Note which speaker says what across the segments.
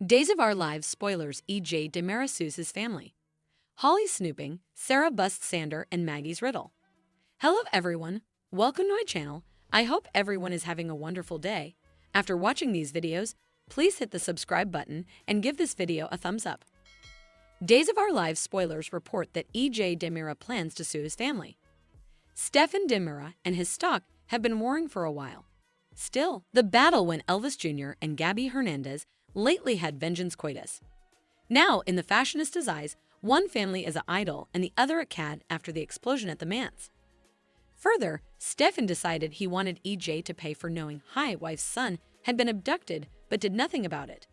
Speaker 1: Days of Our Lives spoilers. E.J. Demera sues his family. Holly snooping, Sarah busts Sander and Maggie's riddle. Hello everyone, welcome to my channel. I hope everyone is having a wonderful day. After watching these videos, please hit the subscribe button and give this video a thumbs up. Days of Our Lives spoilers report that E.J. Demera plans to sue his family. Stefan Demera and his stock have been warring for a while. Still, the battle when Elvis Jr. and Gabby Hernandez lately had vengeance coitus. Now, in the fashionista's eyes, one family is an idol and the other a cad after the explosion at the manse. Further, Stefan decided he wanted EJ to pay for knowing his wife's son had been abducted but did nothing about it.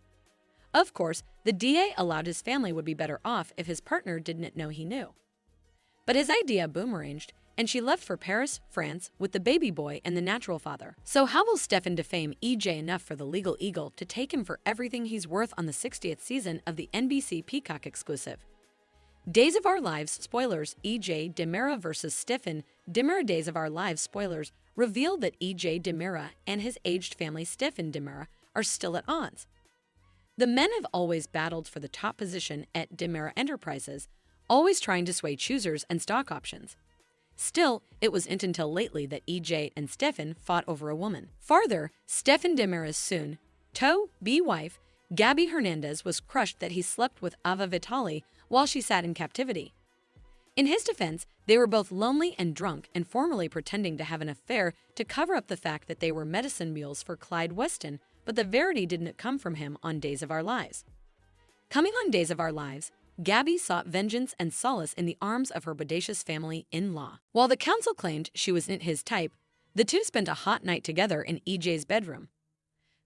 Speaker 1: Of course, the DA allowed his family would be better off if his partner didn't know he knew. But his idea boomeranged, and she left for Paris, France, with the baby boy and the natural father. So how will Stefan defame EJ enough for the legal eagle to take him for everything he's worth on the 60th season of the NBC Peacock exclusive? Days of Our Lives spoilers. E.J. Demera vs. Stefan Demera. Days of Our Lives spoilers revealed that E.J. Demera and his aged family Stefan Demera are still at odds. The men have always battled for the top position at Demera Enterprises, always trying to sway choosers and stock options. Still, it wasn't until lately that EJ and Stefan fought over a woman. Farther, Stefan Demera's soon-to-be wife, Gabby Hernandez, was crushed that he slept with Ava Vitali while she sat in captivity. In his defense, they were both lonely and drunk and formally pretending to have an affair to cover up the fact that they were medicine mules for Clyde Weston, but the verity didn't come from him on Days of Our Lives. Coming on Days of Our Lives, Gabby sought vengeance and solace in the arms of her bodacious family-in-law. While the council claimed she wasn't his type, the two spent a hot night together in EJ's bedroom.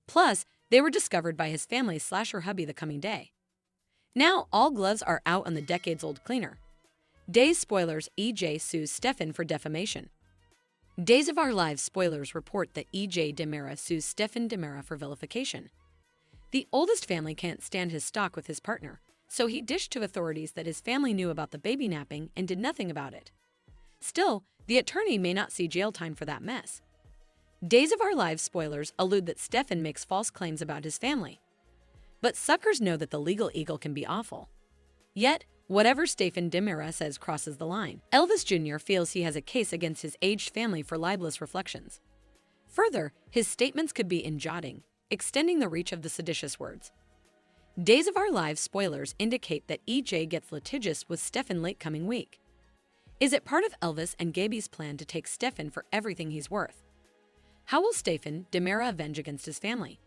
Speaker 1: Plus, they were discovered by his family/her hubby the coming day. Now, all gloves are out on the decades-old cleaner. Days spoilers. EJ sues Stefan for defamation. Days of Our Lives spoilers report that E.J. Demera sues Stefan Demera for vilification. The oldest family can't stand his stock with his partner, so he dished to authorities that his family knew about the baby napping and did nothing about it. Still, the attorney may not see jail time for that mess. Days of Our Lives spoilers allude that Stefan makes false claims about his family. But suckers know that the legal eagle can be awful. Yet, whatever Stefan Demera says crosses the line. Elvis Jr. feels he has a case against his aged family for libelous reflections. Further, his statements could be in jotting, extending the reach of the seditious words. Days of Our Lives spoilers indicate that EJ gets litigious with Stefan late coming week. Is it part of Elvis and Gabby's plan to take Stefan for everything he's worth? How will Stefan Demera avenge against his family?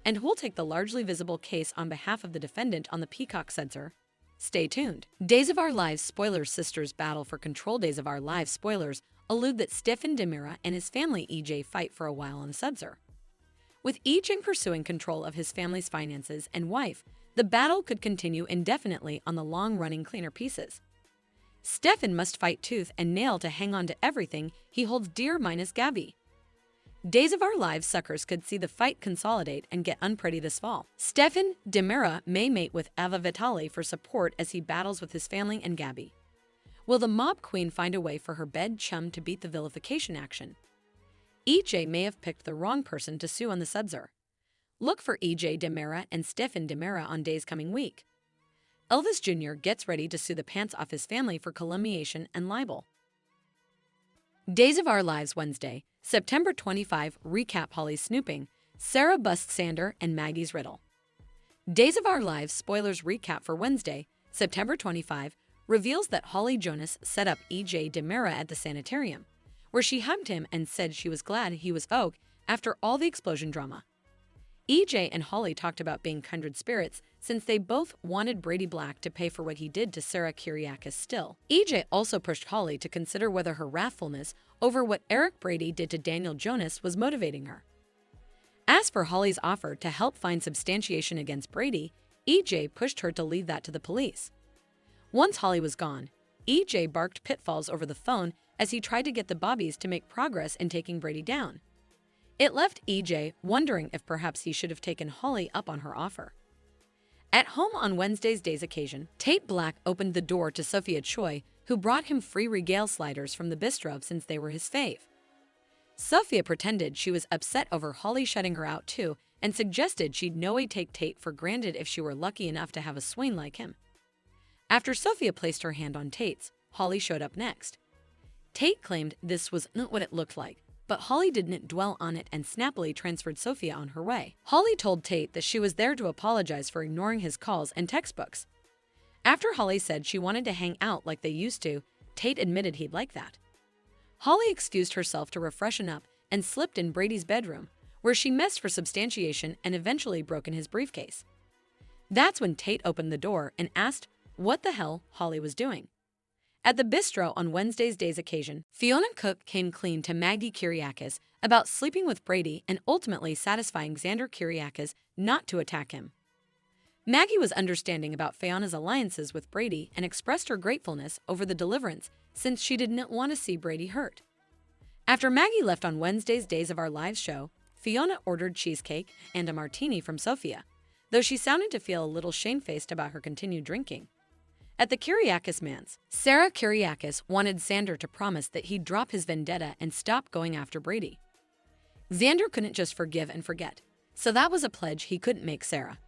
Speaker 1: And who'll take the largely visible case on behalf of the defendant on the Peacock censor? Stay tuned. Days of Our Lives spoilers sisters battle for control. Days of Our Lives spoilers allude that Stefan Demera and his family EJ fight for a while on the censor. With each pursuing control of his family's finances and wife, the battle could continue indefinitely on the long-running cleaner pieces. Stefan must fight tooth and nail to hang on to everything he holds dear minus Gabby. Days of Our Lives suckers could see the fight consolidate and get unpretty this fall. Stefan Demera may mate with Ava Vitali for support as he battles with his family and Gabby. Will the mob queen find a way for her bed chum to beat the vilification action? EJ may have picked the wrong person to sue on the subzer. Look for EJ Demera and Stefan Demera on Days coming week. Elvis Jr. gets ready to sue the pants off his family for calumniation and libel. Days of Our Lives Wednesday, September 25 recap. Holly snooping, Sarah busts Sander and Maggie's riddle. Days of Our Lives spoilers recap for Wednesday, September 25 reveals that Holly Jonas set up EJ Demera at the sanitarium, where she hugged him and said she was glad he was okay after all the explosion drama. EJ and Holly talked about being kindred spirits since they both wanted Brady Black to pay for what he did to Sarah Kyriakis. Still, EJ also pushed Holly to consider whether her wrathfulness over what Eric Brady did to Daniel Jonas was motivating her. As for Holly's offer to help find substantiation against Brady, EJ pushed her to leave that to the police. Once Holly was gone, EJ barked pitfalls over the phone as he tried to get the Bobbies to make progress in taking Brady down. It left EJ wondering if perhaps he should have taken Holly up on her offer. At home on Wednesday's Days occasion, Tate Black opened the door to Sophia Choi, who brought him free regale sliders from the bistro since they were his fave. Sophia pretended she was upset over Holly shutting her out too and suggested she'd no way take Tate for granted if she were lucky enough to have a swain like him. After Sophia placed her hand on Tate's, Holly showed up next. Tate claimed this was not what it looked like, but Holly didn't dwell on it and snappily transferred Sophia on her way. Holly told Tate that she was there to apologize for ignoring his calls and textbooks. After Holly said she wanted to hang out like they used to, Tate admitted he'd like that. Holly excused herself to refreshen up and slipped in Brady's bedroom, where she messed for substantiation and eventually broke in his briefcase. That's when Tate opened the door and asked what the hell Holly was doing. At the bistro on Wednesday's day's occasion, Fiona Cook came clean to Maggie Kyriakis about sleeping with Brady and ultimately satisfying Xander Kyriakis not to attack him. Maggie was understanding about Fiona's alliances with Brady and expressed her gratefulness over the deliverance since she didn't want to see Brady hurt. After Maggie left on Wednesday's Days of Our Lives show, Fiona ordered cheesecake and a martini from Sophia, though she sounded to feel a little shamefaced about her continued drinking. At the Kyriakis manse, Sarah Kyriakis wanted Xander to promise that he'd drop his vendetta and stop going after Brady. Xander couldn't just forgive and forget, so that was a pledge he couldn't make Sarah.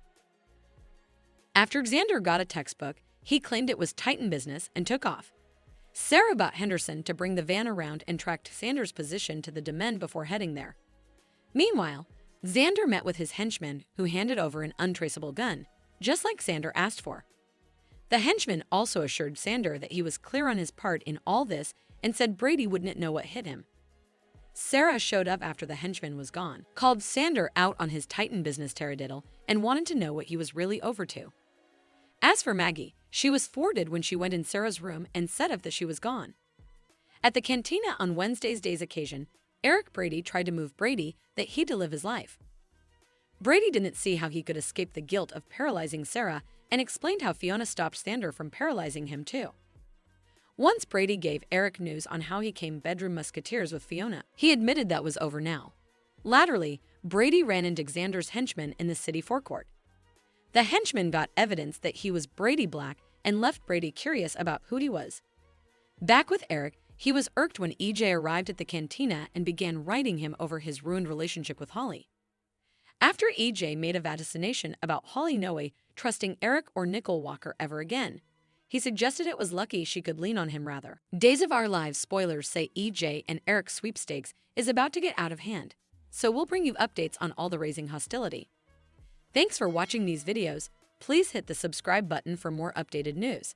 Speaker 1: After Xander got a textbook, he claimed it was Titan business and took off. Sarah bought Henderson to bring the van around and tracked Xander's position to the Demesne before heading there. Meanwhile, Xander met with his henchman, who handed over an untraceable gun, just like Xander asked for. The henchman also assured Xander that he was clear on his part in all this and said Brady wouldn't know what hit him. Sarah showed up after the henchman was gone, called Xander out on his Titan business taradiddle, and wanted to know what he was really over to. As for Maggie, she was thwarted when she went in Sarah's room and said that she was gone. At the cantina on Wednesday's day's occasion, Eric Brady tried to move Brady that he'd live his life. Brady didn't see how he could escape the guilt of paralyzing Sarah and explained how Fiona stopped Xander from paralyzing him too. Once Brady gave Eric news on how he came bedroom musketeers with Fiona, he admitted that was over now. Latterly, Brady ran into Xander's henchman in the city forecourt. The henchman got evidence that he was Brady Black and left Brady curious about who he was. Back with Eric, he was irked when EJ arrived at the cantina and began writing him over his ruined relationship with Holly. After EJ made a vaticination about Holly Noe trusting Eric or Nickel Walker ever again, he suggested it was lucky she could lean on him rather. Days of Our Lives spoilers say EJ and Eric's sweepstakes is about to get out of hand, so we'll bring you updates on all the raising hostility. Thanks for watching these videos. Please hit the subscribe button for more updated news.